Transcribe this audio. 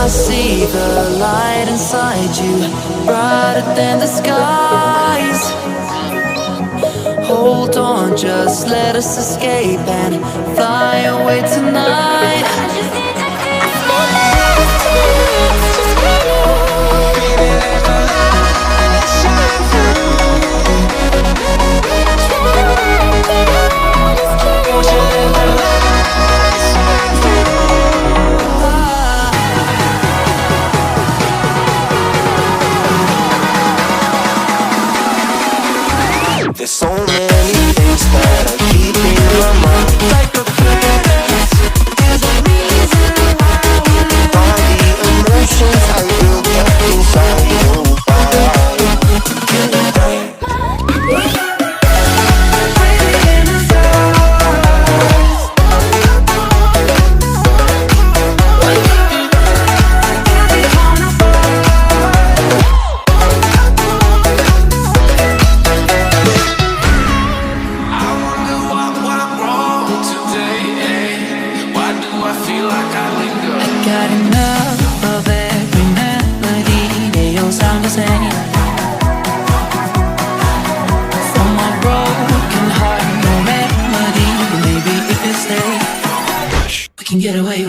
see the light inside you, brighter than the skies. Hold on, just let us escape and fly away tonight. There's so many things that are keeping my mind like a past. There's a reason why all the emotions I built up inside you. Got enough of every melody. They all sound the same. From my broken heart, no remedy. But maybe if you stay, we can get away